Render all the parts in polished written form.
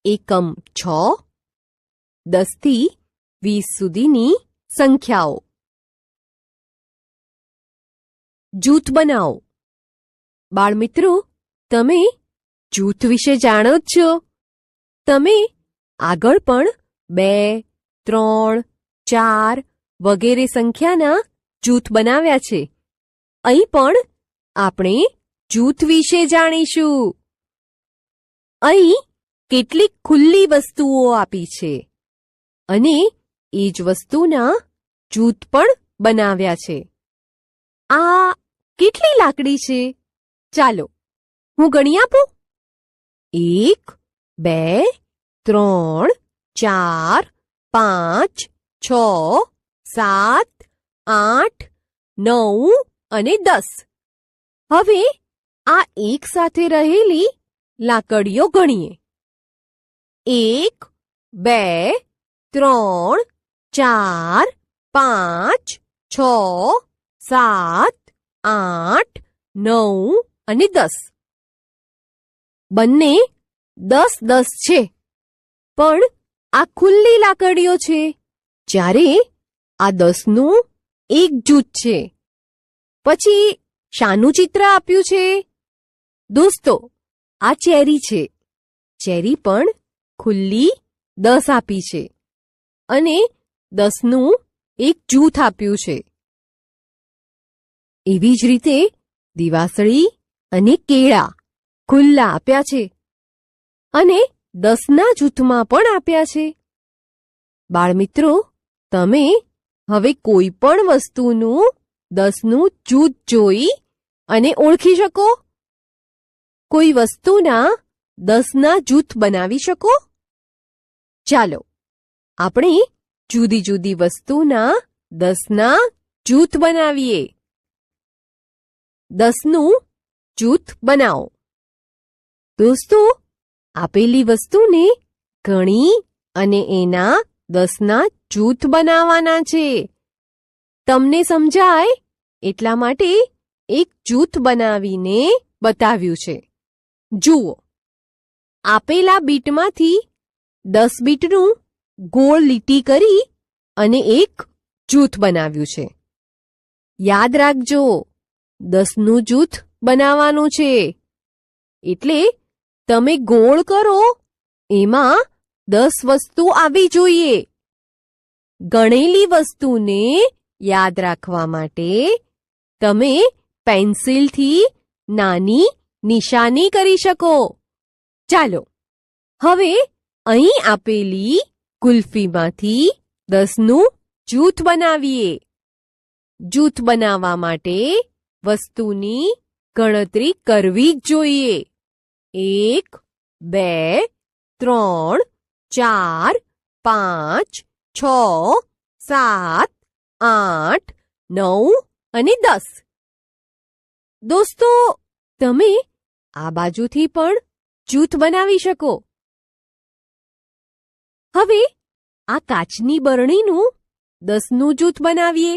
એકમ 6, 10 થી 20 સુધીની સંખ્યાઓ. જૂથ બનાવો. બાળમિત્રો, તમે જૂથ વિશે જાણો જ છો. તમે આગળ પણ 2, 3, 4 વગેરે સંખ્યાના જૂથ બનાવ્યા છે. અહીં પણ આપણે જૂથ વિશે જાણીશું. અહીં કેટલીક ખુલ્લી વસ્તુઓ આપી છે અને એ જ વસ્તુના જૂથ પણ બનાવ્યા છે. આ કેટલી લાકડી છે? ચાલો હું ગણી આપું. 1, 2, 3, 4, 5, 6, 7, 8, 9 અને 10. હવે આ એક સાથે રહેલી લાકડીઓ ગણીએ. 1, 2, 3, 4, 5, 6, 7, 8, 9 અને 10. બંને 10-10 છે, પણ આ ખુલ્લી લાકડીઓ છે, જ્યારે આ 10નું એક જૂથ છે. પછી શાનું ચિત્ર આપ્યું છે? દોસ્તો, આ ચેરી છે. ચેરી પણ ખુલ્લી 10 આપી છે અને 10નું એક જૂથ આપ્યું છે. એવી જ રીતે દિવાસળી અને કેળા ખુલ્લા આપ્યા છે અને 10ના જૂથમાં પણ આપ્યા છે. બાળમિત્રો, તમે હવે કોઈ પણ વસ્તુનું 10નું જૂથ જોઈ અને ઓળખી શકો? કોઈ વસ્તુના 10ના જૂથ બનાવી શકો? ચાલો આપણે જુદી જુદી વસ્તુના 10ના જૂથ બનાવીએ. 10નું જૂથ બનાવો. દોસ્તો, આપેલી વસ્તુને ગણી અને એના 10ના જૂથ બનાવવાના છે. તમને સમજાય એટલા માટે એક જૂથ બનાવીને બતાવ્યું છે. જુઓ, આપેલા બીટમાંથી 10 બીટનું ગોળ લીટી કરી અને એક જૂથ બનાવ્યું છે. યાદ રાખજો, 10નું જૂથ બનાવવાનું છે. એટલે તમે ગોળ કરો, એમાં 10 વસ્તુ આવી જોઈએ. ગણેલી વસ્તુને યાદ રાખવા માટે તમે પેન્સિલથી નાની નિશાની કરી શકો. ચાલો હવે અહીં આપેલી કુલ્ફીમાંથી 10નું જૂથ બનાવીએ. જૂથ બનાવવા માટે વસ્તુની ગણતરી કરવી જ જોઈએ. 1, 2, 3, 4, 5, 6, 7, 8, 9 અને 10. દોસ્તો, તમે આ બાજુથી પણ જૂથ બનાવી શકો. હવે આ કાચની બરણીનું 10નું જૂથ બનાવીએ.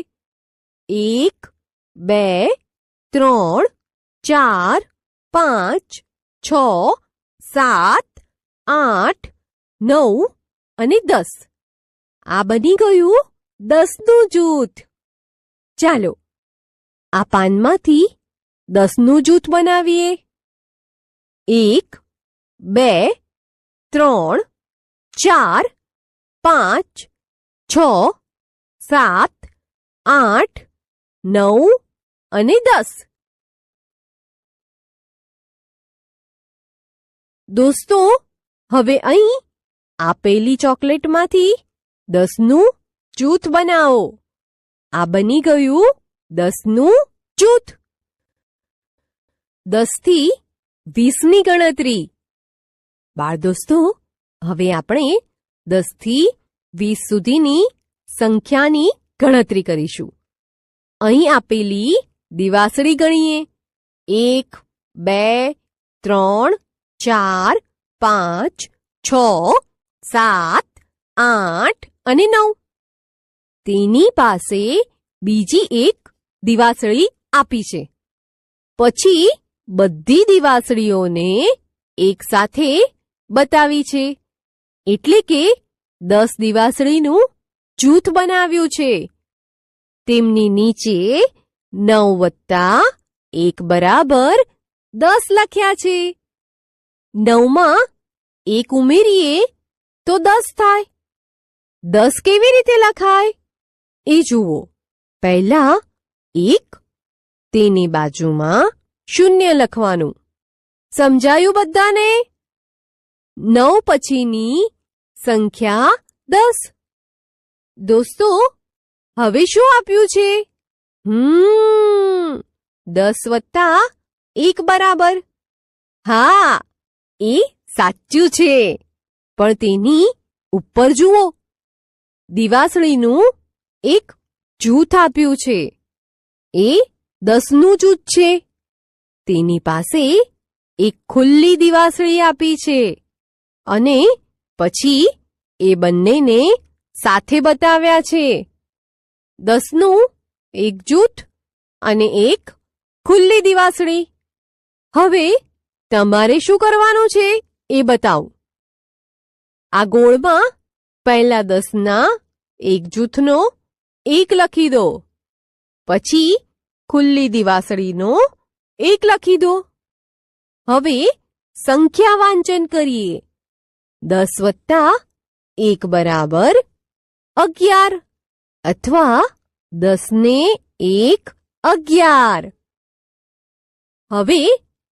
1, 2, 3, 4, 5, 6, 7, 8, 9 અને 10. આ બની ગયું 10નું જૂથ. ચાલો આ પાનમાંથી 10નું જૂથ બનાવીએ. 1, 2, 3, 4, 5, 6, 7, 8, 9 અને 10. દોસ્તો, હવે અહીં આપેલી ચોકલેટમાંથી 10નું જૂથ બનાવો. આ બની ગયું 10નું જૂથ. 10 થી 20ની ગણતરી. બાળ દોસ્તો, હવે આપણે 10 થી 20 સુધીની સંખ્યાની ગણતરી કરીશું. અહીં આપેલી દિવાસળી ગણીએ. 1, 2, 3, 4, 5, 6, 7, 8 અને 9. તેની પાસે બીજી એક દિવાસળી આપી છે. પછી બધી દિવાસળીઓને એક સાથે બતાવી છે. એટલે કે 10 દિવાસળીનું જૂથ બનાવ્યું છે. તેમની નીચે 9 વત્તા 1 બરાબર 10 લખ્યા છે. 9માં 1 ઉમેરીએ તો 10 થાય. 10 કેવી રીતે લખાય એ જુઓ. પહેલા 1, તેની બાજુમાં 0 લખવાનું. સમજાયું બધાને? 9 પછીની સંખ્યા 10. દોસ્તો, હવે શું આપ્યું છે? 10 વત્તા 1 બરાબર. હા, એ સાચું છે. પણ તેની ઉપર જુઓ. દિવાસળીનું એક જૂથ આપ્યું છે. એ 10નું જૂથ છે. તેની પાસે એક ખુલ્લી દિવાસળી આપી છે અને પછી એ બંનેને સાથે બતાવ્યા છે. 10નું એક જૂથ અને એક ખુલ્લી દિવાસળી. હવે તમારે શું કરવાનું છે એ બતાવું. આ ગોળમાં પહેલા 10ના એક જૂથનો 1 લખી દો. પછી ખુલ્લી દિવાસળીનો 1 લખી દો. હવે સંખ્યા વાંચન કરીએ. 10 વત્તા 1 બરાબર 11 અથવા 10 ને 1 11. હવે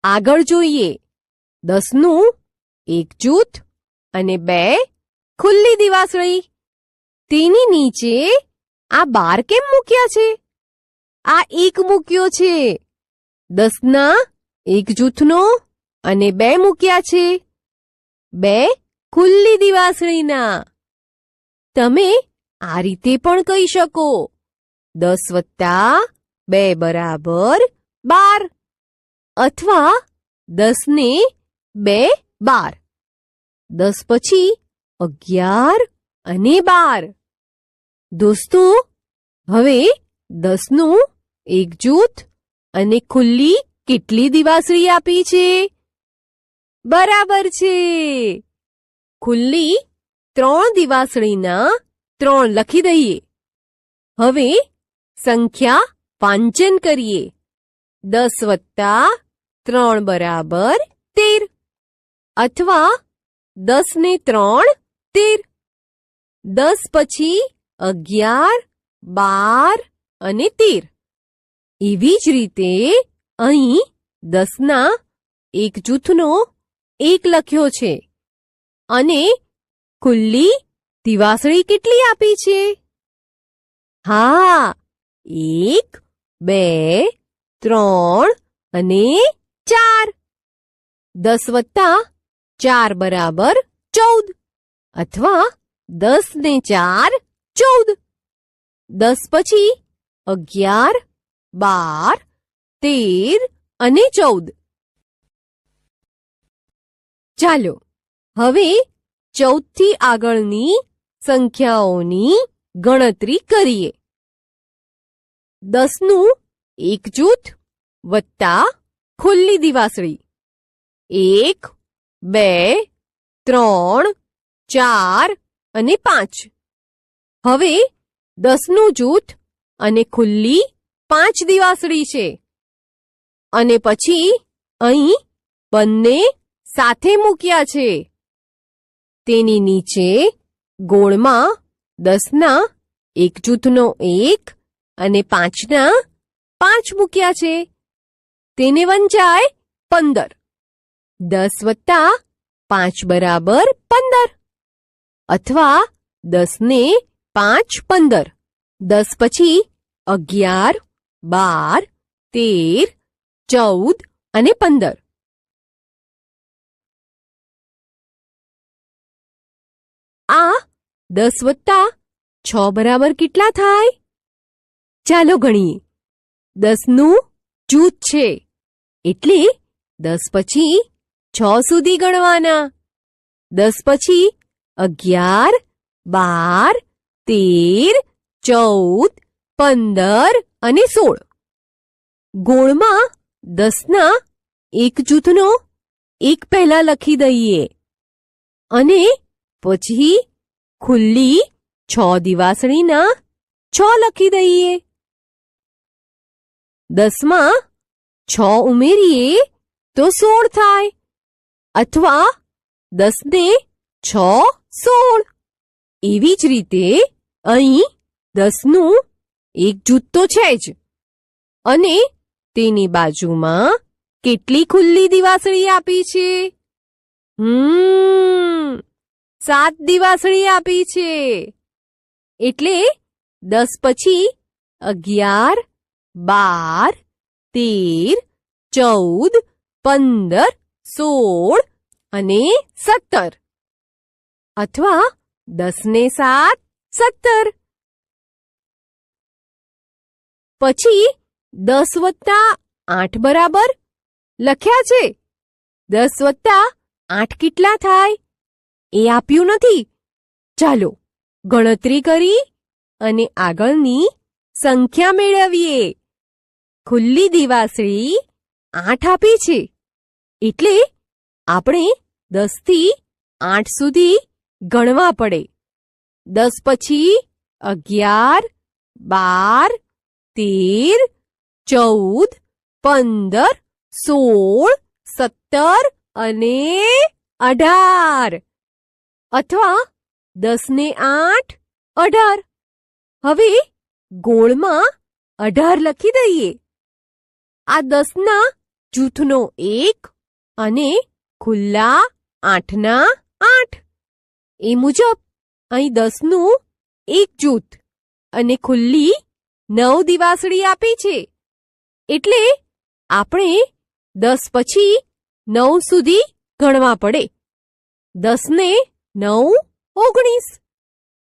આગળ જોઈએ. 10નું એક જૂથ અને 2 ખુલ્લી દિવાસળી. તેની નીચે આ 12 કેમ મૂક્યા છે? આ 1 મૂક્યો છે. 10ના એક જૂથનો અને 2 મૂક્યા છે. 2 ખુલ્લી દિવાસળીના. તમે આ રીતે પણ કહી શકો. 10 વત્તા 2 બરાબર 12 અથવા 10 ને 2 12. 10 પછી 11 અને 12. દોસ્તો, હવે 10નું એક જૂથ અને ખુલ્લી કેટલી દિવાસળી આપી છે? બરાબર છે. ખુલ્લી 3 દિવાસળીના 3 લખી દઈએ. હવે સંખ્યા વાંચન કરીએ. 10 વત્તા 3 બરાબર 13 અથવા 10 ને 3 13. 10 પછી 11, 12 અને 13. એવી જ રીતે અહીં 10ના એક જૂથનો 1 લખ્યો છે અને ખુલ્લી દિવાસળી કેટલી આપી છે? હા, 1, 2, 3 અને 4. 10 વત્તા 4 બરાબર 14 અથવા 10 ને 4 14. 10 પછી 11, 12, 13 અને 14. ચાલો હવે 14 થી આગળની સંખ્યાઓની ગણતરી કરીએ. 10નું એક જૂથ વત્તા ખુલ્લી દિવાસળી. 1, 2, 3, 4 અને 5. હવે 10નું જૂથ અને ખુલ્લી 5 દિવાસળી છે અને પછી અહીં બંને સાથે મૂક્યા છે. તેની નીચે ગોળમાં 10ના એક જૂથનો 1 અને 5ના 5 મૂક્યા છે. તેને વંચાય 15. 10 વત્તા 5 બરાબર 15 અથવા 10 ને 5 15. 10 પછી 11, 12, 13, 14 અને 15. આ 10 વત્તા 6 બરાબર કેટલા થાય? ચાલો ગણીએ. 10નું જૂથ છે એટલે 10 પછી 6 સુધી ગણવાના. 10 પછી 11, 12, 13, 14, 15 અને 16. ગોળમાં 10ના એક જૂથનો 1 પહેલા લખી દઈએ અને પછી ખુલ્લી 6 દિવાસળીના 6 લખી દઈએ. 10માં 6 ઉમેરીએ તો 16 થાય, અથવા 10 ને 6 16. એવી જ રીતે અહીં 10નું એક જૂથ તો છે જ, અને તેની બાજુમાં કેટલી ખુલ્લી દિવાસળી આપી છે? 7 દિવાસળી આપી છે. એટલે 10 પછી 11, 12, 13, 14, 15, 16 અને 17, અથવા 10 ને 7 17. પછી 10 વત્તા 8 બરાબર લખ્યા છે. 10 વત્તા 8 કેટલા થાય એ આપ્યું નથી. ચાલો ગણતરી કરી અને આગળની સંખ્યા મેળવીએ. ખુલ્લી દિવાસળી 8 આપી છે, એટલે આપણે 10 થી 8 સુધી ગણવા પડે. 10 પછી 11, 12, 13, 14, 15, 16, 17 અને 18, અથવા 10 ને 8 18. હવે ગોળમાં 18 લખી દઈએ. આ 10ના જૂથનો 1 અને ખુલ્લા 8ના 8. એ મુજબ અહીં 10નું એક જૂથ અને ખુલ્લી 9 દિવાસળી આપી છે. એટલે આપણે 10 પછી 9 સુધી ગણવા પડે. 10 ને 9 19.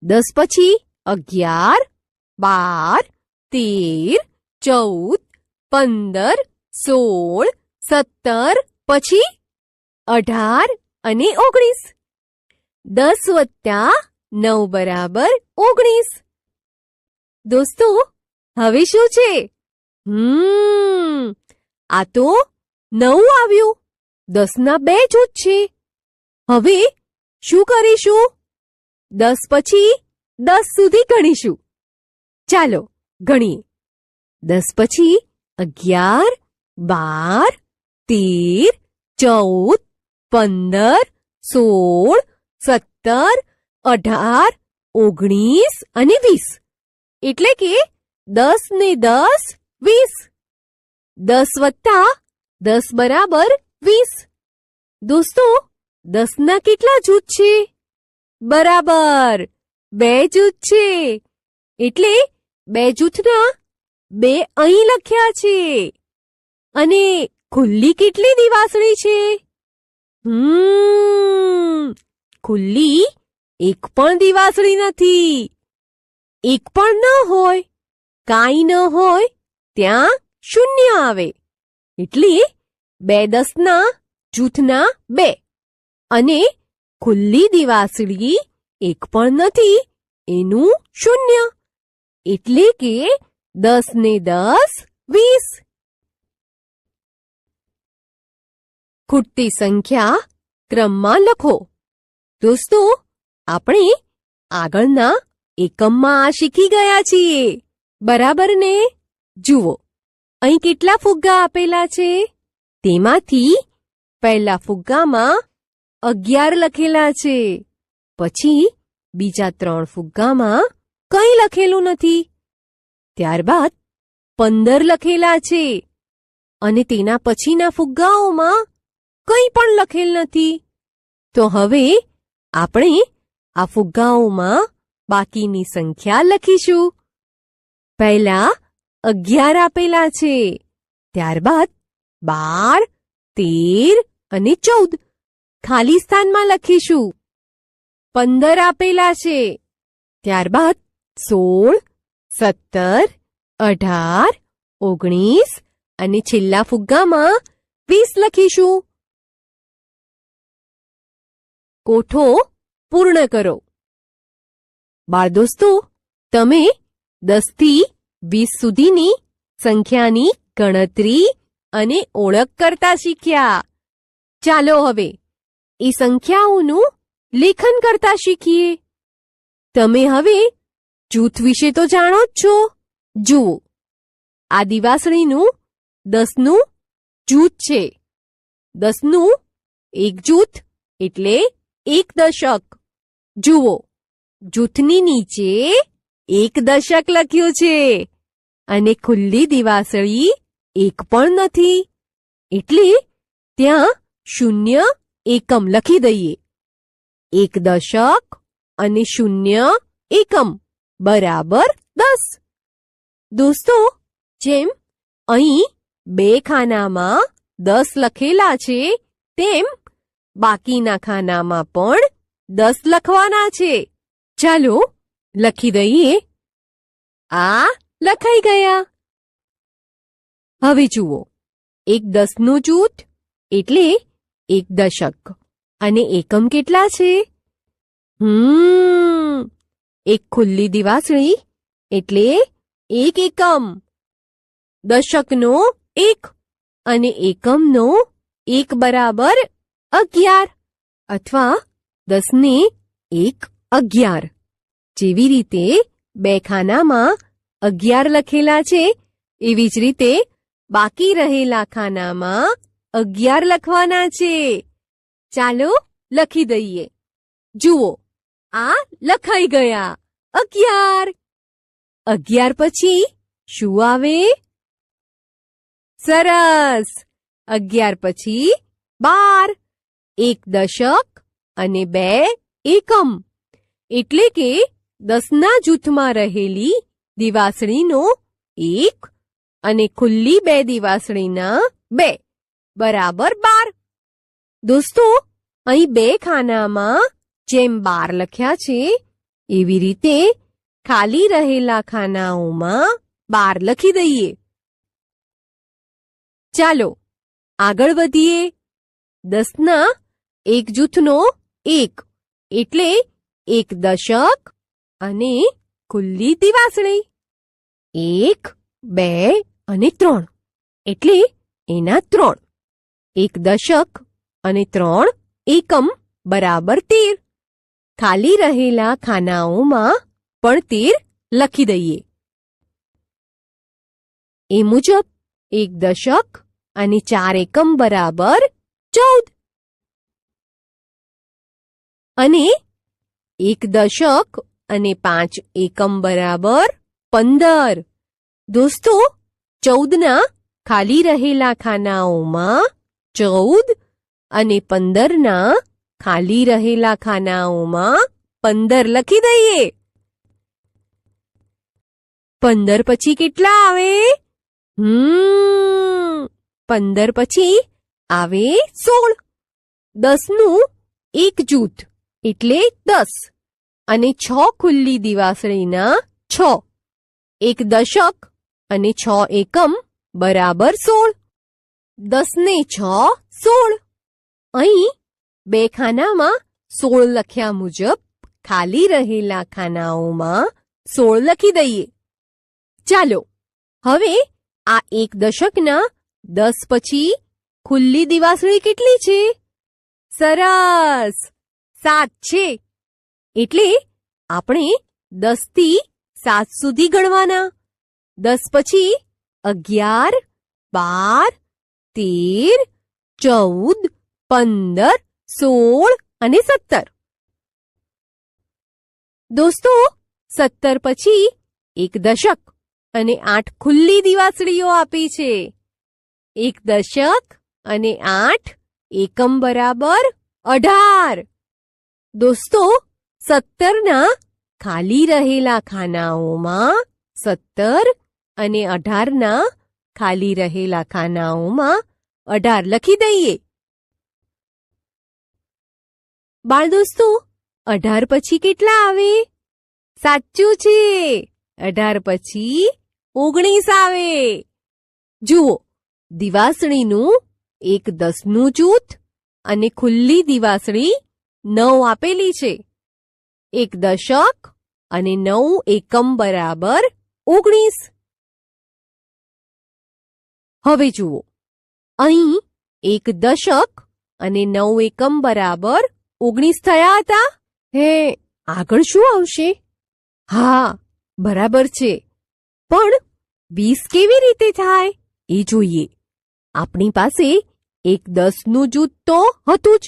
10 પછી 11, 12, 13, 14, 15, 16, 17 પછી 18 અને 19. 10 વત્તા 9 બરાબર 19. દોસ્તો, હવે શું છે? આ તો 9 આવ્યું. 10ના 2 જૂથ છે. હવે શું કરીશું? 10 પછી 10 સુધી ગણીશું. ચાલો ગણીએ. 10 પછી 11, 12, 13, 14, 15, 16, 17, 18, 19 અને 20. એટલે કે 10 ને 10 20. 10 વત્તા 10 બરાબર 20. દોસ્તો, 10ના કેટલા જૂથ છે? બરાબર 2 જૂથ છે. એટલે 2 જૂથના 2 અહીં લખ્યા છે. અને ખુલ્લી કેટલી દિવાસળી છે? ખુલ્લી એક પણ દિવાસળી નથી. એક પણ ન હોય, કાંઈ ન હોય ત્યાં 0 આવે. એટલે 2 10ના જૂથના 2 અને ખુલ્લી દિવાસળી એક પણ નથી, એનું 0. એટલે કે 10 ને 10 20. ખૂટતી સંખ્યા ક્રમમાં લખો. દોસ્તો, આપણે આગળના એકમમાં આ શીખી ગયા છીએ. બરાબર ને? જુઓ, અહીં કેટલા ફુગ્ગા આપેલા છે? તેમાંથી પહેલા ફુગ્ગામાં 11 લખેલા છે. પછી બીજા 3 ફુગ્ગામાં કંઈ લખેલું નથી. ત્યારબાદ 15 લખેલા છે. અને તેના પછીના ફુગ્ગાઓમાં કંઈ પણ લખેલ નથી. તો હવે આપણે આ ફુગ્ગાઓમાં બાકીની સંખ્યા લખીશું. પહેલા 11 આપેલા છે. ત્યારબાદ 12, 13 અને 14 ખાલી સ્થાનમાં લખીશું. 15 આપેલા છે. ત્યારબાદ 16, 17, 18, 19 અને છેલ્લા ફુગ્ગામાં 20 લખીશું. કોઠો પૂર્ણ કરો. બાળદોસ્તો, તમે 10 થી 20 સુધીની સંખ્યાની ગણતરી અને ઓળખ કરતા શીખ્યા. ચાલો હવે એ સંખ્યાઓનું લેખન કરતા શીખીએ. તમે હવે જૂથ વિશે તો જાણો જ છો. જુઓ, આ દિવાસળીનું 10નું જૂથ છે. 10નું એક જૂથ એટલે 1 દશક. જુઓ, જૂથની નીચે 1 દશક લખ્યું છે અને ખુલ્લી દિવાસળી એક પણ નથી, એટલે ત્યાં 0 એકમ લખી દઈએ. 1 દશક અને 0 એકમ બરાબર 10. દોસ્તો, જેમ અહીં 2 ખાનામાં 10 લખેલા છે, તેમ બાકીના ખાનામાં પણ 10 લખવાના છે. ચાલો લખી દઈએ. આ લખાઈ ગયા. હવે જુઓ, 1 10નું જૂથ એટલે 1 દશક અને એકમ કેટલા છે? એક ખુલ્લી દિવાસળી એટલે 1 એકમ. દશકનો 1 અને એકમનો 1 બરાબર 11 અથવા 10 ને 1 11. જેવી રીતે 2 ખાનામાં 11 લખેલા છે, એવી જ રીતે બાકી રહેલા ખાનામાં 11 લખવાના છે. ચાલો લખી દઈએ. જુઓ, આ લખાઈ ગયા 11. 11 પછી શું આવે? સરસ! 11 પછી 12. 1 દશક અને 2 એકમ એટલે કે 10ના જૂથમાં રહેલી દિવાસળીનો 1 અને ખુલ્લી 2 દિવાસળીના 2 બરાબર 12. દોસ્તો, અહીં 2 ખાનામાં જેમ 12 લખ્યા છે, એવી રીતે ખાલી રહેલા ખાનાઓમાં 12 લખી દઈએ. ચાલો આગળ વધીએ. 10ના એક જૂથનો 1 એટલે 1 દશક અને ખુલ્લી દિવાસળી. 1, 2 અને 3 એટલે એના 3. 1 દશક અને 3 એકમ બરાબર 13. ખાલી રહેલા ખાનાઓમાં પણ 13 લખી દઈએ. એ મુજબ 1 દશક અને 4 એકમ બરાબર 14. અને 1 દશક અને 5 એકમ બરાબર 15. દોસ્તો, 14ના ખાલી રહેલા ખાનાઓમાં 14 અને 15ના ખાલી રહેલા ખાનાઓમાં 15 લખી દઈએ. 15 પછી કેટલા આવે? 15 પછી આવે 16. 10નું એક જૂથ એટલે 10 અને 6 ખુલ્લી દિવાસળીના 6. 1 દશક અને 6 એકમ બરાબર 16. 10 ને 6 16. અહીં 2 ખાનામાં 16 લખ્યા મુજબ ખાલી રહેલા ખાનાઓમાં 16 લખી દઈએ. ચાલો હવે આ 1 દશકના 10 પછી ખુલ્લી દિવાસળી કેટલી છે? સરસ! 7 છે. એટલે આપણે 10 થી 7 સુધી ગણવાના. 10 પછી 11, 12, 13, 14, 15, 16 અને 17. દોસ્તો, 17 પછી 1 દશક અને 8 ખુલ્લી દિવાસળીઓ આપી છે. 1 દશક અને 8 એકમ બરાબર 18. દોસ્તો, 17ના ખાલી રહેલા ખાનાઓમાં 17 અને 18ના ખાલી રહેલા ખાનાઓમાં 18 લખી દઈએ. બાળ દોસ્તો, 18 પછી કેટલા આવે? સાચું છે, 18 પછી 19 આવે. જુઓ, દિવાસળીનું 1 10નું જૂથ અને ખુલ્લી દિવાસળી 9 આપેલી છે. 1 દશક અને 9 એકમ બરાબર 19. હવે જુઓ, અહીં 1 દશક અને 9 એકમ બરાબર 19 થયા હતા. હે, આગળ શું આવશે? હા, બરાબર છે. પણ 20 કેવી રીતે થાય એ જોઈએ. આપણી પાસે એક 10નું જૂથ તો હતું જ,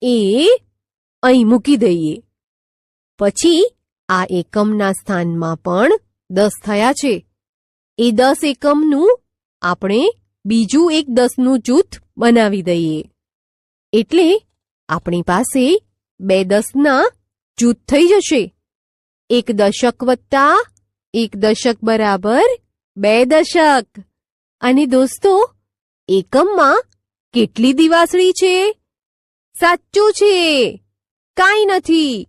એ અહીં મૂકી દઈએ. પછી આ એકમના સ્થાનમાં પણ 10 થયા છે. એ 10 એકમનું આપણે બીજું એક 10નું જૂથ બનાવી દઈએ. એટલે આપણી પાસે 2 10ના જૂથ થઈ જશે. 1 દશક વત્તા 1 દશક બરાબર 2 દશક. અને દોસ્તો, એકમમાં કેટલી દિવાસળી છે? સાચું છે, કાંઈ નથી.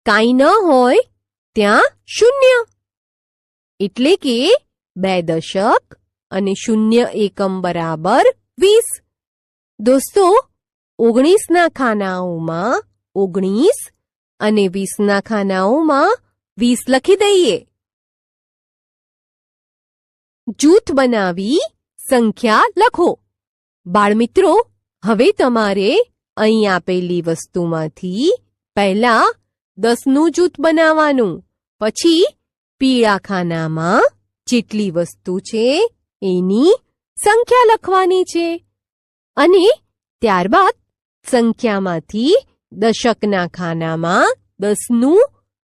કાંઈ ન હોય ત્યાં શૂન્ય. એટલે કે 2 દશક અને 0 એકમ બરાબર 20. દોસ્તો, 19ના ખાનાઓમાં 19 અને 20ના ખાનાઓમાં 20 લખી દઈએ. જૂથ બનાવી સંખ્યા લખો. બાળમિત્રો, હવે તમારે અહીં આપેલી વસ્તુમાંથી પહેલા 10નું જૂથ બનાવવાનું, પછી પીળા ખાનામાં જેટલી વસ્તુ છે એની સંખ્યા લખવાની છે, અને ત્યારબાદ સંખ્યામાંથી દશકના ખાનામાં 10નું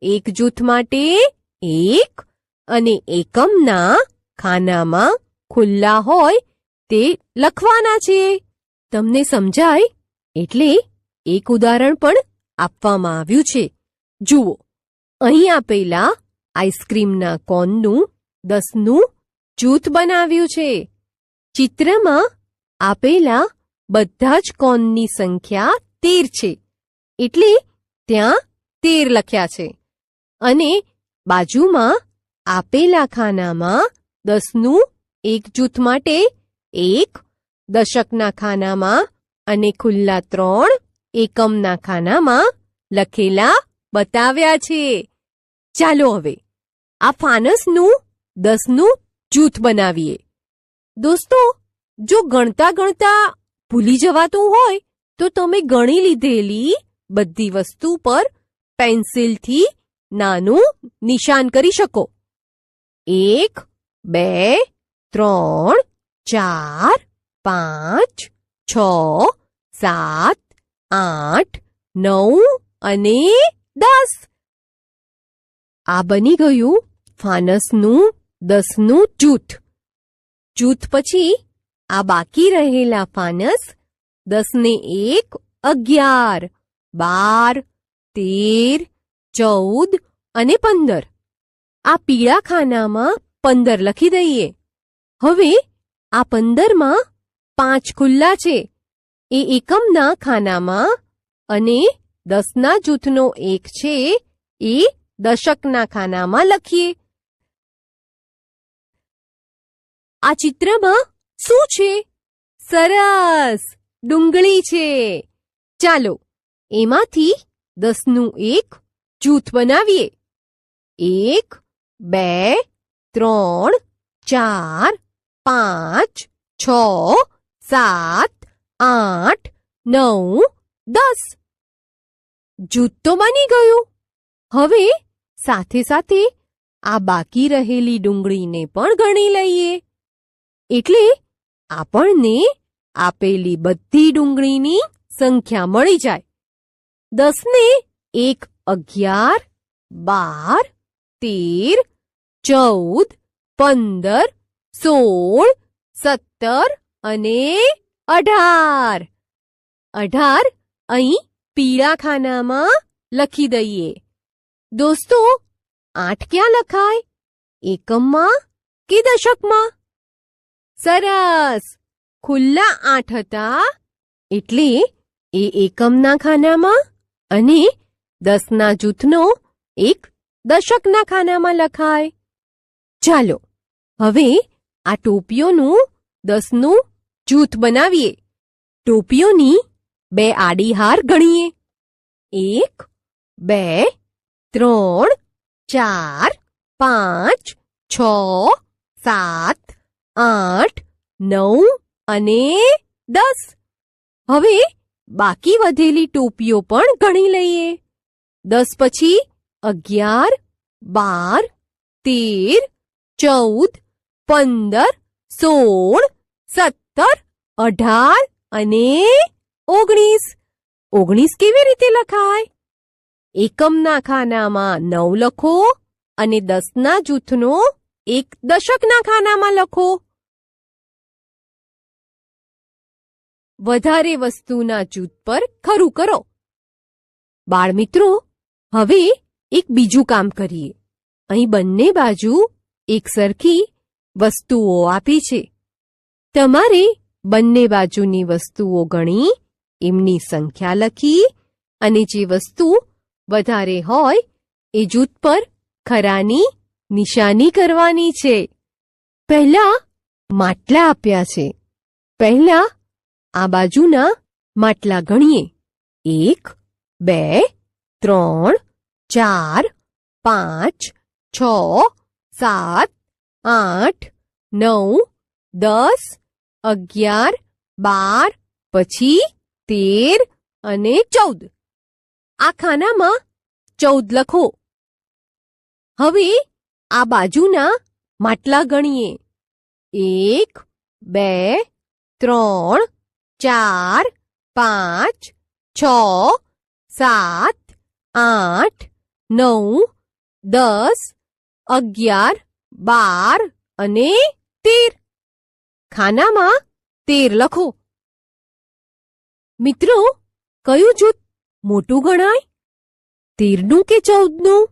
એક જૂથ માટે 1 અને એકમના ખાનામાં ખુલ્લા હોય તે લખવાના છે. તમને સમજાય? એટલે એક ઉદાહરણ પણ આપવામાં આવ્યું છે. જુઓ, અહીં આપેલા આઈસ્ક્રીમના કોનનું 10નું જૂથ બનાવ્યું છે. ચિત્રમાં આપેલા બધા જ કોનની સંખ્યા 13 છે, એટલે ત્યાં 13 લખ્યા છે. અને બાજુમાં આપેલા ખાનામાં 10નું એક જૂથ માટે 1, દશકના ખાનામાં અને ખુલ્લા 3 એકમના ખાનામાં લખેલા બતાવ્યા છે. ચાલો હવે આ ફાનસનું 10નું જૂથ બનાવીએ. દોસ્તો, જો ગણતા ગણતા ભૂલી જવાતું હોય તો તમે ગણી લીધેલી બધી વસ્તુ પર પેન્સિલથી નાનું નિશાન કરી શકો. 1, 2, 3, 4, 5, 6, 7, 8, 9 અને 10. આ બની ગયું ફાનસનું 10નું જૂથ. જૂથ પછી આ બાકી રહેલા ફાનસ 10 ને 1 11, 12, 13, 14 અને 15. આ પીળા ખાનામાં 15 લખી દઈએ. હવે આ 15માં 5 ખુલ્લા છે, એ એકમના ખાનામાં, અને 10ના જૂથનો 1 છે એ દશકના ખાનામાં લખીએ. આ ચિત્રમાં શું છે? સરસ, ડુંગળી છે. ચાલો એમાંથી 10નું એક જૂથ બનાવીએ. 1, 2, 3, 4, 5, 6, 7, 8, 9, 10. જૂથ તો બની ગયું. હવે સાથે સાથે આ બાકી રહેલી ડુંગળીને પણ ગણી લઈએ. એટલે આપણને આપેલી બધી ડુંગળીની સંખ્યા મળી જાય. 10 ને 1 11, 12, 13, 14, 15, 16, 17 અને 18. 18 અહીં પીળા ખાનામાં લખી દઈએ. દોસ્તો, 8 ક્યાં લખાય? એકમમાં કે દશકમાં? સરસ, ખુલ્લા 8 હતા, એટલે એ એકમના ખાનામાં અને 10ના જૂથનો એક દશકના ખાનામાં લખાય. ચાલો હવે આ ટોપીઓનું 10નું જૂથ બનાવીએ. ટોપીઓની 2 આડી હાર ગણીએ. 1, 2, 3, 4, 5, 6, 7, 8, 9 અને 10. હવે બાકી વધેલી ટોપીઓ પણ ગણી લઈએ. 10 પછી 11, 12, 13, 14, 15, 16, 17, 18 અને 19. 19 કેવી રીતે લખાય? એકમના ખાનામાં 9 લખો અને 10ના જૂથનો એક દશકના ખાનામાં લખો. વધારે વસ્તુના જૂથ પર ખરું કરો. બાળમિત્રો, હવે એક બીજું કામ કરીએ. અહીં બંને બાજુ એકસરખી વસ્તુઓ આપી છે. તમારે બંને બાજુની વસ્તુઓ ગણી એમની સંખ્યા લખી અને જે વસ્તુ વધારે હોય એ જૂથ પર ખરાની નિશાની કરવાની છે. પહેલા માટલા આપ્યા છે. પહેલા આ બાજુના માટલા ગણીએ. 1, 2, 3, 4, 5, 6, 7, 8, 9, 10, 11, 12, પછી 13 અને 14. આ ખાનામાં 14 લખો. હવે આ બાજુના માટલા ગણીએ. 1, 2, 3, 4, 5, 6, 7, 8, 9, 10, 11, 12 અને 13. ખાનામાં 13 લખો. મિત્રો, કયું જૂથ મોટું ગણાય? 13નું કે 14નું?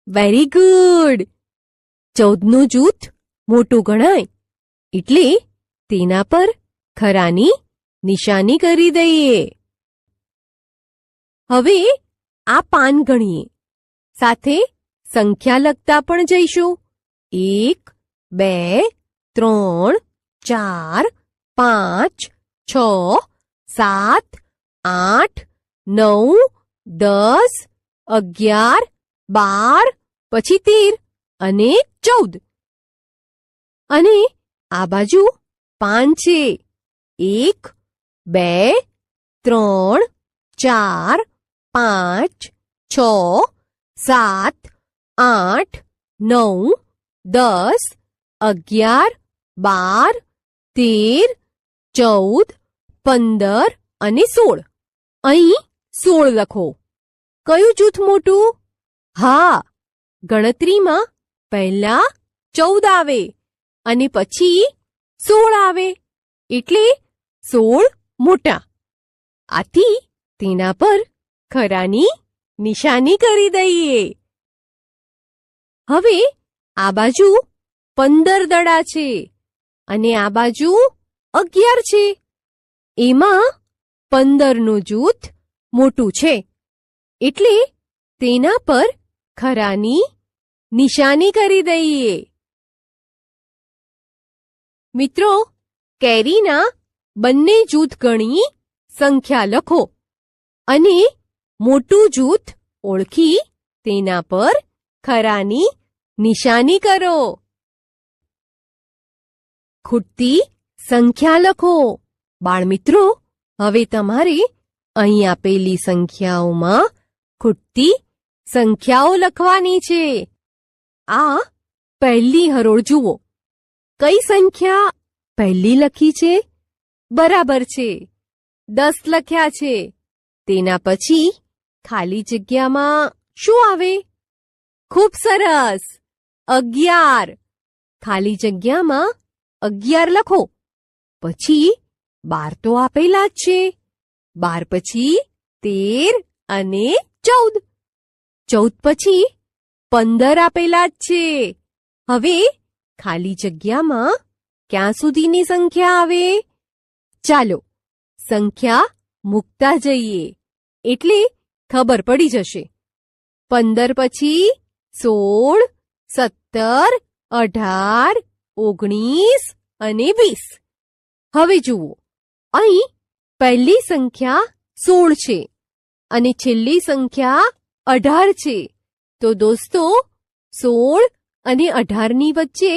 Very good! 14નું જૂથ મોટું ગણાય એટલે તેના પર ખરાની નિશાની કરી દઈએ. હવે આ પાન ગણીએ. સાથે સંખ્યા લખતા પણ જઈશું. 1, 2, 3, 4, 5, 6, 7, 8, 9, 10, 11, 12, પછી 13 અને 14. અને આ બાજુ પાન છે. 1, 2, 3, 4, 5, 6, 7, 8, 9, 10, 11, 12, 13, 14, 15 અને 16. અહીં 16 લખો. કયું જૂથ મોટું? હા, ગણતરીમાં પહેલા 14 આવે અને પછી 16 આવે એટલે 16 મોટા. આથી તેના પર ખરાની નિશાની કરી દઈએ. હવે આ બાજુ 15 દડા છે અને આ બાજુ 11 છે. એમાં 15નું જૂથ મોટું છે એટલે તેના પર ખરાની નિશાની કરી દઈએ. મિત્રો, કેરીના બંને જૂથ ગણી સંખ્યા લખો અને મોટું જૂથ ઓળખી તેના પર ખરાની નિશાની કરો. ખૂટતી સંખ્યા લખો. બાળમિત્રો, હવે તમારે અહીં આપેલી સંખ્યાઓમાં ખૂટતી સંખ્યાઓ લખવાની છે. આ પહેલી હરોળ જુઓ. કઈ સંખ્યા પહેલી લખી છે? બરાબર છે, 10 લખ્યા છે. તેના પછી ખાલી જગ્યામાં શું આવે? ખૂબ સરસ, 11. ખાલી જગ્યામાં 11 લખો. પછી 12 તો આપેલા જ છે. 12 પછી 13 અને 14. 14 પછી 15 આપેલા જ છે. હવે ખાલી જગ્યામાં ક્યાં સુધીની સંખ્યા આવે? ચાલો સંખ્યા મૂકતા જઈએ એટલે ખબર પડી જશે. 15 પછી 16, 17, 18, 19 અને 20. હવે જુઓ, અહીં પહેલી સંખ્યા 16 છે અને છેલ્લી સંખ્યા 18 છે. તો દોસ્તો, 16 અને 18ની વચ્ચે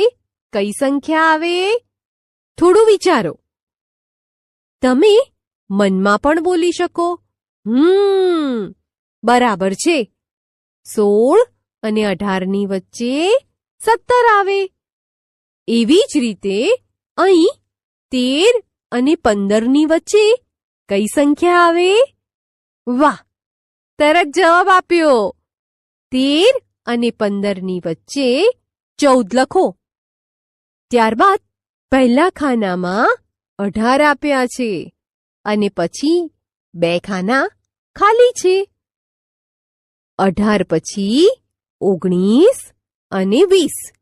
કઈ સંખ્યા આવે? થોડું વિચારો. તમે મનમાં પણ બોલી શકો. બરાબર છે. 16 અને 18ની વચ્ચે 17 આવે. એવી જ રીતે અહીં 13 અને 15ની વચ્ચે કઈ સંખ્યા આવે? વાહ, તરત જવાબ આપ્યો. 13 અને 15ની વચ્ચે 14 લખો. ત્યારબાદ પહેલા ખાનામાં 18 આપ્યા છે અને પછી 2 ખાના ખાલી છે. 18 પછી 19 અને 20.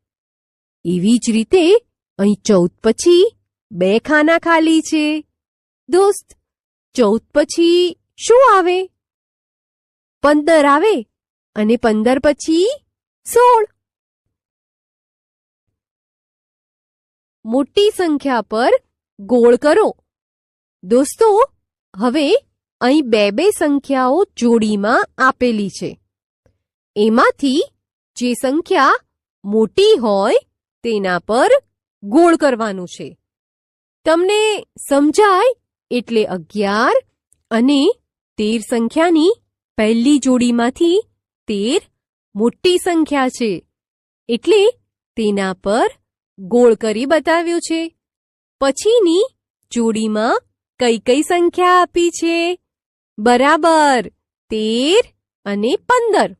એવી જ રીતે અહીં 14 પછી 2 ખાના ખાલી છે. દોસ્ત, 14 પછી શું આવે? 15 આવે અને 15 પછી 16. મોટી સંખ્યા પર ગોળ કરો. દોસ્તો, હવે અહીં બે સંખ્યાઓ જોડીમાં આપેલી છે. એમાંથી જે સંખ્યા મોટી હોય તેના પર ગોળ કરવાનું છે. તમને સમજાય એટલે 11 અને 13 સંખ્યાની પહેલી જોડીમાંથી 13 મોટી સંખ્યા છે એટલે તેના પર ગોળ કરી બતાવ્યું છે. પછીની જોડીમાં કઈ કઈ સંખ્યા આપી છે? બરાબર, 13 અને 15.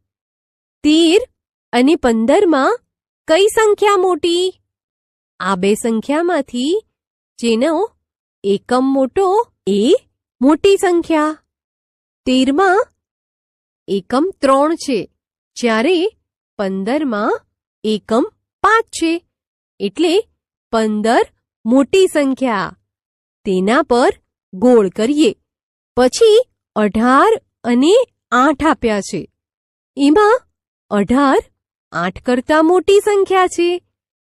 13 અને 15માં કઈ સંખ્યા મોટી? આ બે સંખ્યામાંથી જેનો એકમ મોટો એ મોટી સંખ્યા. 13માં એકમ 3 છે, જ્યારે 15માં એકમ 5 છે. એટલે 15 મોટી સંખ્યા. તેના પર ગોળ કરીએ. પછી 18 અને 8 આપ્યા છે. એમાં 18 8 કરતાં મોટી સંખ્યા છે.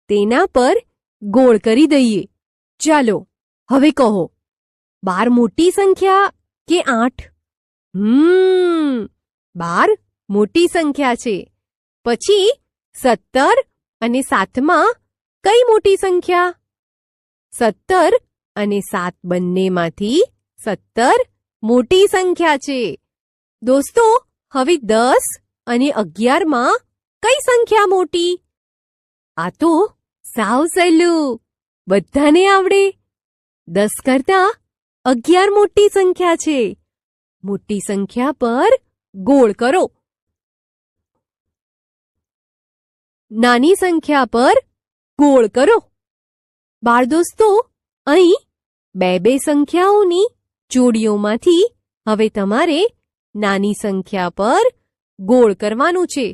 તેના પર ગોળ કરી દઈએ. ચાલો હવે કહો, 12 મોટી સંખ્યા કે 8? 12 મોટી સંખ્યા છે. પછી 17 અને 7માં કઈ મોટી સંખ્યા? 17 અને 7 બંનેમાંથી 17 મોટી સંખ્યા છે. દોસ્તો, હવે 10 અને 11માં કઈ સંખ્યા મોટી? આ તો સાવ સહેલું, બધાને આવડે. 10 કરતાં 11 મોટી સંખ્યા છે. મોટી સંખ્યા પર ગોળ કરો. નાની સંખ્યા પર ગોળ કરો. બાળ દોસ્તો, અહીં બે સંખ્યાઓની જોડીઓમાંથી હવે તમારે નાની સંખ્યા પર ગોળ કરવાનું છે.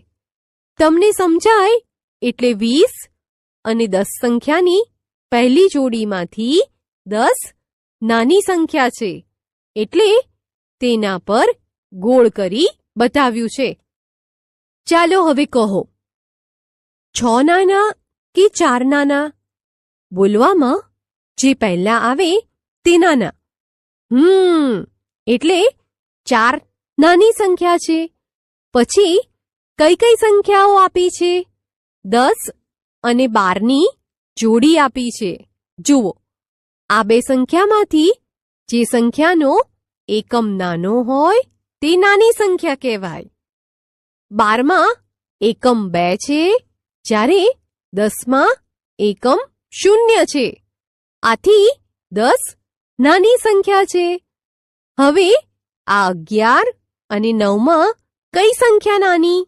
તમને સમજાય એટલે 20 અને 10 સંખ્યાની પહેલી જોડીમાંથી 10 નાની સંખ્યા છે એટલે તેના પર ગોળ કરી બતાવ્યું છે. ચાલો હવે કહો, 6 નાના કે 4 નાના? બોલવામાં જે પહેલા આવે તે નાના. એટલે 4 નાની સંખ્યા છે. પછી કઈ કઈ સંખ્યાઓ આપી છે? 10 અને 12ની જોડી આપી છે. જુઓ, આ બે સંખ્યામાંથી જે સંખ્યાનો એકમ નાનો હોય તે નાની સંખ્યા કહેવાય. 12માં એકમ 2 છે, જ્યારે 10માં એકમ 0 છે. આથી 10 નાની સંખ્યા છે. હવે આ 11 અને 9માં કઈ સંખ્યા નાની?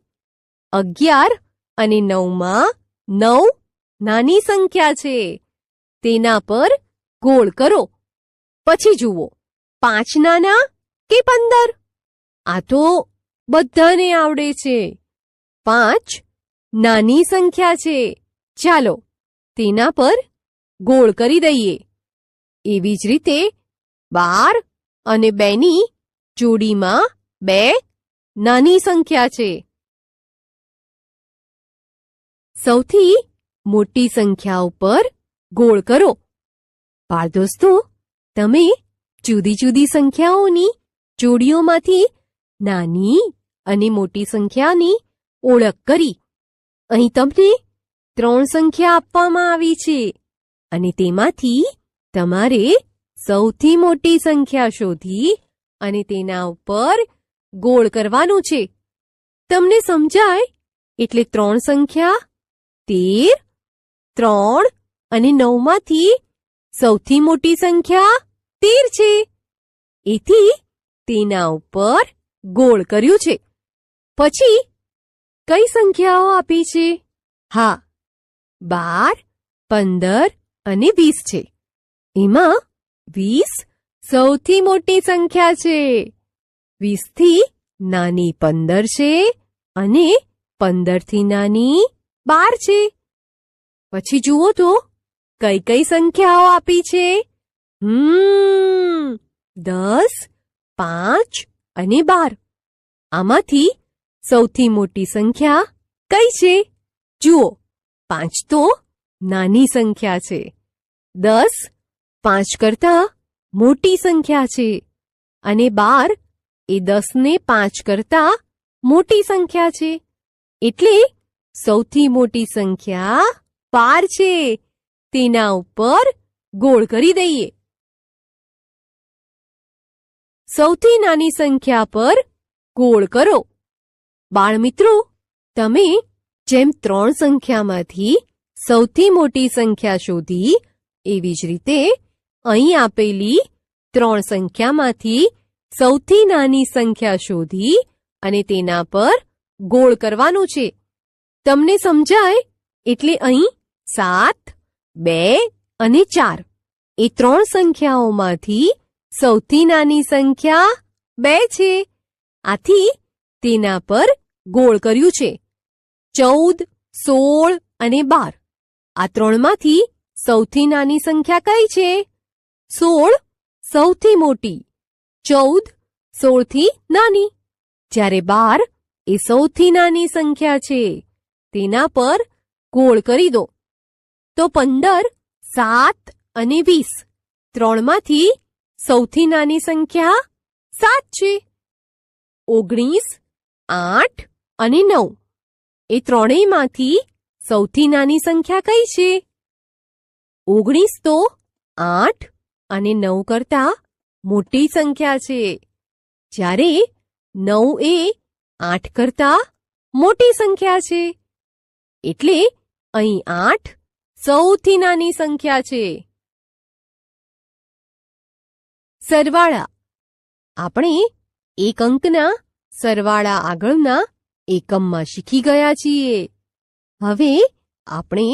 11 અને 9માં 9 નાની સંખ્યા છે. તેના પર ગોળ કરો. પછી જુઓ, 5 નાના કે 15? આ તો બધાને આવડે છે. 5 નાની સંખ્યા છે. ચાલો તેના પર ગોળ કરી દઈએ. એવી જ રીતે 12 અને 2ની જોડીમાં 2 નાની સંખ્યા છે. સૌથી મોટી સંખ્યા ઉપર ગોળ કરો. બાળ દોસ્તો, તમે જુદી જુદી સંખ્યાઓની જોડીઓમાંથી નાની અને મોટી સંખ્યાની ઓળખ કરી. અહીં તમને 3 સંખ્યા આપવામાં આવી છે અને તેમાંથી તમારે સૌથી મોટી સંખ્યા શોધી અને તેના ઉપર ગોળ કરવાનું છે. તમને સમજાય એટલે 3 સંખ્યા 13, 3 અને 9 માંથી સૌથી મોટી સંખ્યા 13 છે. એથી તેના ઉપર ગોળ કર્યું છે. પછી કઈ સંખ્યાઓ આપી છે? હા, 12, 15 અને 20 છે. એમાં 20 સૌથી મોટી સંખ્યા છે. 20 થી નાની 15 છે અને 15 થી નાની 12 છે. પછી જુઓ તો કઈ કઈ સંખ્યાઓ આપી છે? 10, 5 અને 12. આમાંથી સૌથી મોટી સંખ્યા કઈ છે? જુઓ, 5 તો નાની સંખ્યા છે. 10 5 કરતા મોટી સંખ્યા છે અને 12 એ 10 ને 5 કરતા મોટી સંખ્યા છે. એટલે સૌથી મોટી સંખ્યા 12 છે. તેના ઉપર ગોળ કરી દઈએ. સૌથી નાની સંખ્યા પર ગોળ કરો. બાળમિત્રો, તમે જેમ 3 સંખ્યામાંથી સૌથી મોટી સંખ્યા શોધી, એવી જ રીતે અહીં આપેલી 3 સંખ્યામાંથી સૌથી નાની સંખ્યા શોધી અને તેના પર ગોળ કરવાનું છે. તમને સમજાય એટલે અહીં 7, 2 અને 4 એ 3 સંખ્યાઓમાંથી સૌથી નાની સંખ્યા 2 છે. આથી તેના પર ગોળ કર્યું છે. 14, 16 અને 12 આ 3 માંથી સૌથી નાની સંખ્યા કઈ છે? 16 સૌથી મોટી, 14 16 થી નાની, જ્યારે 12 એ સૌથી નાની સંખ્યા છે. તેના પર ગોળ કરી દો. તો 15, 7 અને 20 3 માંથી સૌથી નાની સંખ્યા 7 છે. 19, 8 અને 9 એ ત્રણેયમાંથી સૌથી નાની સંખ્યા કઈ છે? 19 તો 8 અને 9 કરતા મોટી સંખ્યા છે, જ્યારે 9 એ 8 કરતા મોટી સંખ્યા છે. એટલે અહીં 8 સૌથી નાની સંખ્યા છે. સરવાળા. આપણે એક અંકના સરવાળા આગળના એકમમાં શીખી ગયા છીએ. હવે આપણે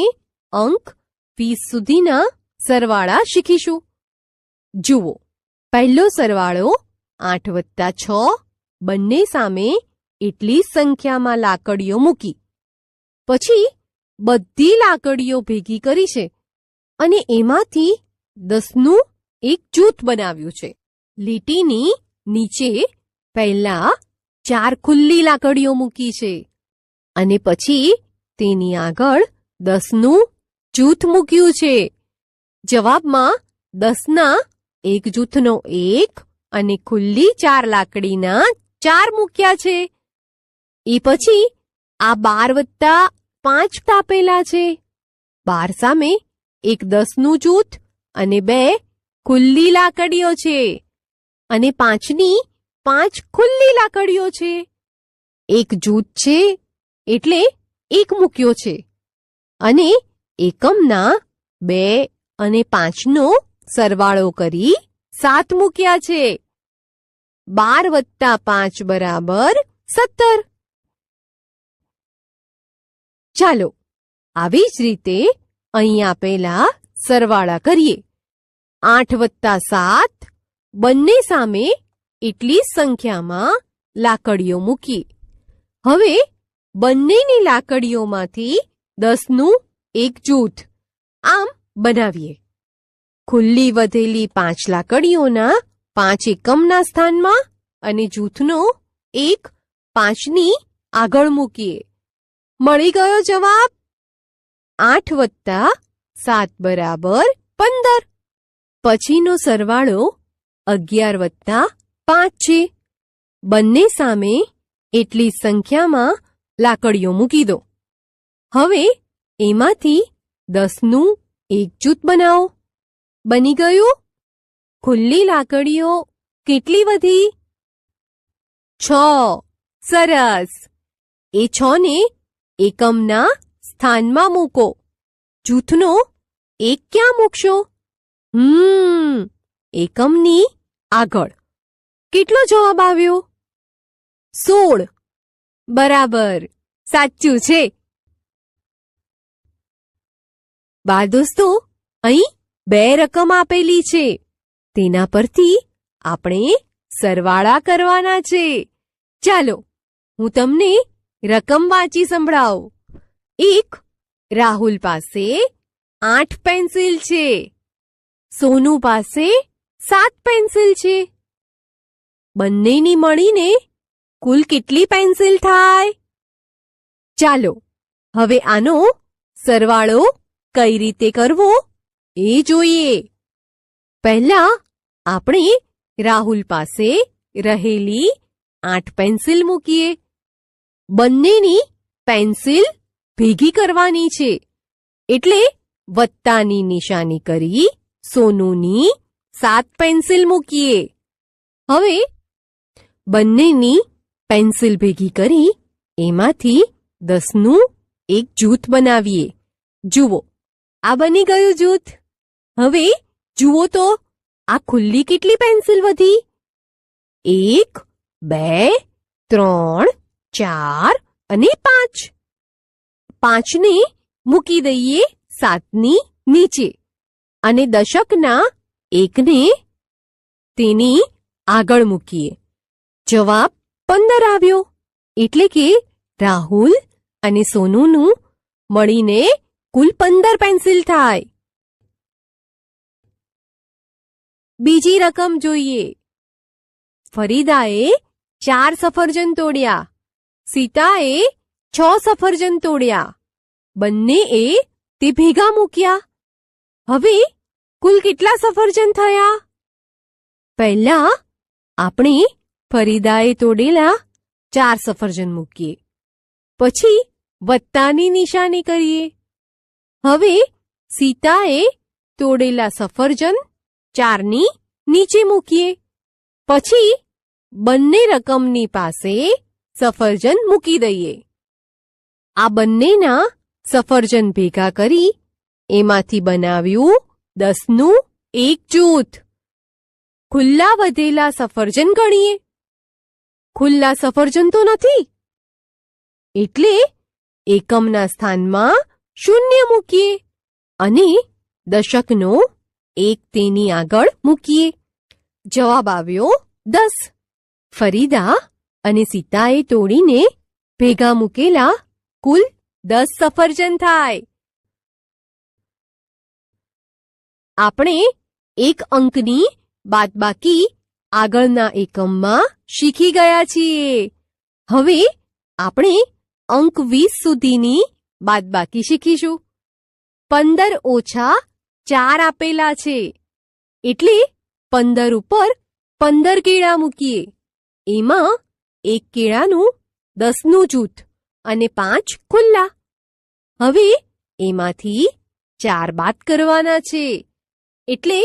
અંક 20 સુધીના સરવાળા શીખીશું. જુઓ, પહેલો સરવાળો 8 વત્તા 6 બંને સામે એટલી સંખ્યામાં લાકડીઓ મૂકી. પછી બધી લાકડીઓ ભેગી કરી છે અને એમાંથી 10નું એક જૂથ બનાવ્યું છે. લીટીની નીચે પહેલા 4 ખુલ્લી લાકડીઓ મૂકી છે અને પછી તેની આગળ 10નું જૂથ મૂક્યું છે. જવાબમાં 10ના એક જૂથનો 1 અને ખુલ્લી 4 લાકડીના 4 મૂક્યા છે. એ પછી આ 12 વત્તા 5 આપેલા છે. 12 સામે એક 10નું જૂથ અને 2 ખુલ્લી લાકડીઓ છે અને 5ની 5 ખુલ્લી લાકડીઓ છે. એક જૂથ છે એટલે 1 મૂક્યો છે અને એકમના 2 અને 5નો સરવાળો કરી 7 મૂક્યા છે. 12 વત્તા 5 બરાબર 17. ચાલો આવી જ રીતે અહીં આપેલા સરવાળા કરીએ. 8 વત્તા 7 બંને સામે એટલી સંખ્યામાં લાકડીઓ મૂકી. હવે બંનેની લાકડીઓમાંથી 10નું એક જૂથ આમ બનાવીએ. ખુલ્લી વધેલી 5 લાકડીઓના 5 એકમના સ્થાનમાં અને જૂથનો 1 5ની આગળ મૂકીએ. મળી ગયો જવાબ. 8 વત્તા 7 બરાબર 15. પછીનો સરવાળો 11 વત્તા 5 છે. બંને સામે એટલી સંખ્યામાં લાકડીઓ મૂકી દો. હવે એમાંથી 10નું એક જૂથ બનાવો. બની ગયું. ખુલ્લી લાકડીઓ કેટલી વધી? 6. સરસ. એ 6 ને એકમના સ્થાનમાં મૂકો. જૂથનો એક ક્યાં મૂકશો? એકમની આગળ. કેટલો જવાબ આવ્યો? 16. બરાબર, સાચું છે. બાળ દોસ્તો, અહીં 2 રકમ આપેલી છે. તેના પરથી આપણે સરવાળા કરવાના છે. ચાલો હું તમને રકમ વાંચી સંભળાવું. એક, રાહુલ પાસે 8 પેન્સિલ છે. સોનુ પાસે 7 પેન્સિલ છે. બંનેની મળીને કુલ કેટલી પેન્સિલ થાય? ચાલો હવે આનો સરવાળો કઈ રીતે કરવો એ જોઈએ. પહેલા આપણે રાહુલ પાસે રહેલી 8 પેન્સિલ મૂકીએ. બંનેની પેન્સિલ ભેગી કરવાની છે, એટલે વત્તાની નિશાની કરી સોનુની 7 પેન્સિલ મૂકીએ. હવે બંનેની પેન્સિલ ભેગી કરી એમાંથી 10નું એક જૂથ બનાવીએ. જુઓ, આ બની ગયું જૂથ. હવે જુઓ તો આ ખુલ્લી કેટલી પેન્સિલ વધી? 1, 2, 3, 4 અને 5. 5ને મૂકી દઈએ 7ની નીચે અને દશકના 1ને તેની આગળ મૂકીએ. જવાબ 15 આવ્યો. એટલે કે રાહુલ અને સોનુનું મળીને કુલ 15 પેન્સિલ થાય. બીજી રકમ જોઈએ. ફરીદાએ 4 સફરજન તોડ્યા. સીતાએ 6 સફરજન તોડ્યા. બંનેએ તે ભેગા મૂક્યા. હવે કુલ કેટલા સફરજન થયા? પહેલા આપણે ફરીદાએ તોડેલા 4 સફરજન મૂકીએ. પછી વત્તાની નિશાની કરીએ. હવે સીતાએ તોડેલા સફરજન 4ની નીચે મૂકીએ. પછી બંને રકમની પાસે સફરજન મૂકી દઈએ. આ બંનેના સફરજન ભેગા કરી એમાંથી બનાવ્યું 10નું એક જૂથ. ખુલ્લા વધેલા સફરજન ગણીએ. ખુલ્લા સફરજન તો નથી, એટલે એકમના સ્થાનમાં 0 મૂકીએ અને દશકનો 1 તેની આગળ મૂકીએ. જવાબ આવ્યો 10. ફરીદા અને સીતાએ તોડીને ભેગા મૂકેલા કુલ 10 સફરજન થાય. આપણે એક અંકની બાદબાકી આગળના એકમમાં શીખી ગયા છીએ. હવે આપણે અંક 20 સુધીની બાદબાકી શીખીશું. 15 ઓછા 4 આપેલા છે, એટલે 15 ઉપર 15 કેળા મૂકીએ. એમાં 1 કેળાનું 10નું જૂથ અને 5 ખુલ્લા. હવે એમાંથી 4 બાદ કરવાના છે, એટલે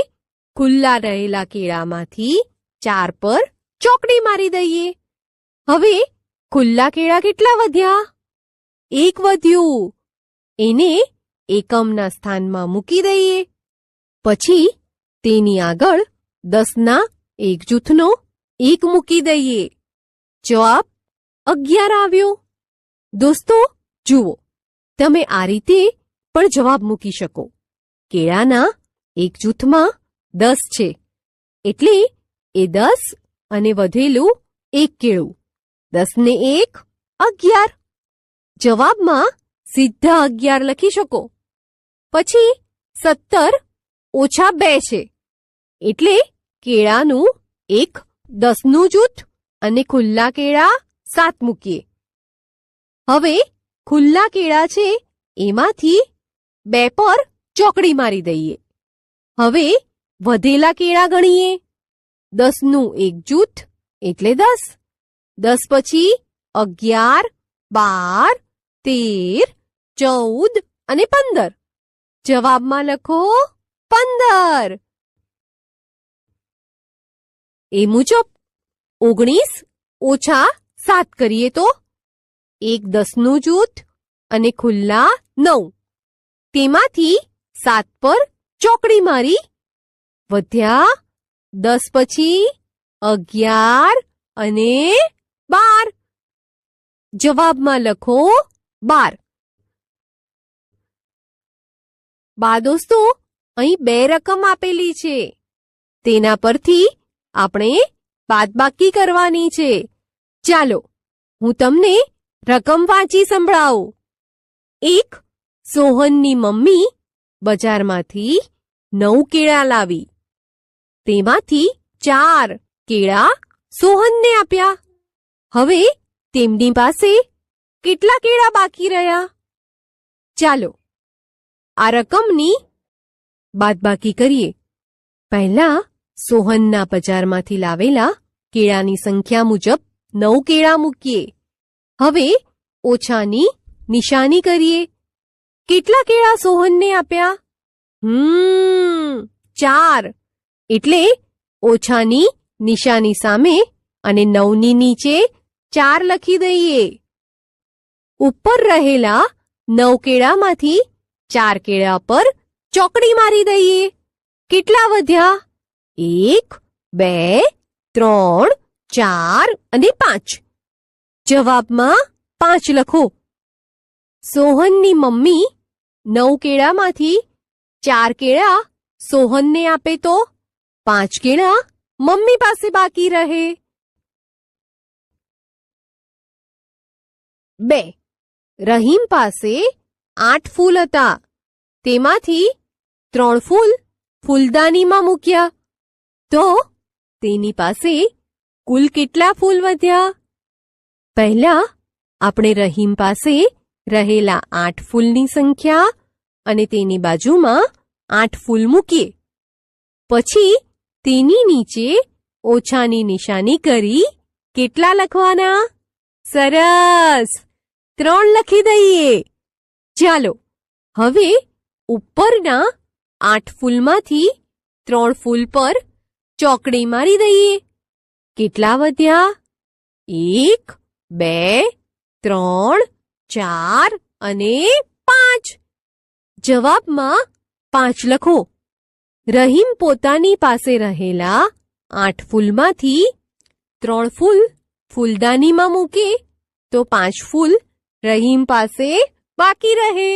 ખુલ્લા રહેલા કેળામાંથી 4 પર ચોકડી મારી દઈએ. હવે ખુલ્લા કેળા કેટલા વધ્યા? 1 વધ્યું. એને એકમના સ્થાનમાં મૂકી દઈએ. પછી તેની આગળ 10ના એક જૂથનો 1 મૂકી દઈએ. જવાબ 11 આવ્યો. દોસ્તો જુઓ, તમે આ રીતે પણ જવાબ મૂકી શકો. કેળાના એક જૂથમાં 10 છે, એટલે એ 10 અને વધેલું 1 કેળું. 10 ને 1 11. જવાબમાં સીધા 11 લખી શકો. પછી 17 ઓછા 2 છે, એટલે કેળાનું એક 10નું જૂથ અને ખુલ્લા કેળા 7 મૂકીએ. હવે ખુલ્લા કેળા છે એમાંથી 2 પર ચોકડી મારી દઈએ. હવે વધેલા કેળા ગણીએ. 10નું એક જૂથ એટલે 10. 10 પછી 11, 12, 13, 14 અને 15. જવાબમાં લખો 15. એ મુજબ 19 ઓછા 7 કરીએ તો એક 10નું જૂથ અને ખુલ્લા 9. તેમાંથી 7 પર ચોકડી મારી. વધ્યા 10 પછી 11 અને 12. જવાબમાં લખો 12. બા દોસ્તો, અહીં 2 રકમ આપેલી છે. તેના પરથી આપણે બાદબાકી કરવાની છે. ચાલો હું તમને રકમ વાંચી સંભળાવું. એક સોહનની મમ્મી બજારમાંથી 9 કેળા લાવી. તેમાંથી 4 કેળા સોહનને આપ્યા. હવે તેમની પાસે કેટલા કેળા બાકી રહ્યા? ચાલો આ રકમની બાદબાકી કરીએ. પહેલા સોહનના બજારમાંથી લાવેલા કેળાની સંખ્યા મુજબ 9 કેળા મૂકીએ. હવે ઓછાની નિશાની કરીએ. કેટલા કેળા સોહનને આપ્યા? 4. એટલે ઓછાની નિશાની સામે અને 9ની નીચે 4 લખી દઈએ. ઉપર રહેલા 9 કેળામાંથી 4 કેળા પર ચોકડી મારી દઈએ. કેટલા વધ્યા? 1, 2, 3, 4 અને 5. જવાબમાં 5 લખો. સોહનની મમ્મી 9 કેળામાંથી 4 કેળા સોહનને આપે તો 5 કેળા મમ્મી પાસે બાકી રહે. 2. રહીમ પાસે 8 ફૂલ હતા. તેમાંથી 3 ફૂલ ફૂલદાનીમાં મૂક્યા. તો તેની પાસે કુલ કેટલા ફૂલ વધ્યા? પહેલા આપણે રહીમ પાસે રહેલા 8 ફૂલની સંખ્યા અને તેની બાજુમાં 8 ફૂલ મૂકીએ. પછી તેની નીચે ઓછાની નિશાની કરી કેટલા લખવાના? સરસ, 3 લખી દઈએ. ચાલો હવે ઉપરના 8 ફૂલમાંથી 3 ફૂલ પર ચોકડી મારી દઈએ. કેટલા વધ્યા? 1, 2, 3, 4 અને 5. જવાબમાં 5 લખો. રહીમ પોતાની પાસે રહેલા 8 ફૂલમાંથી 3 ફૂલ ફૂલદાનીમાં મૂકે તો 5 ફૂલ રહીમ પાસે બાકી રહે.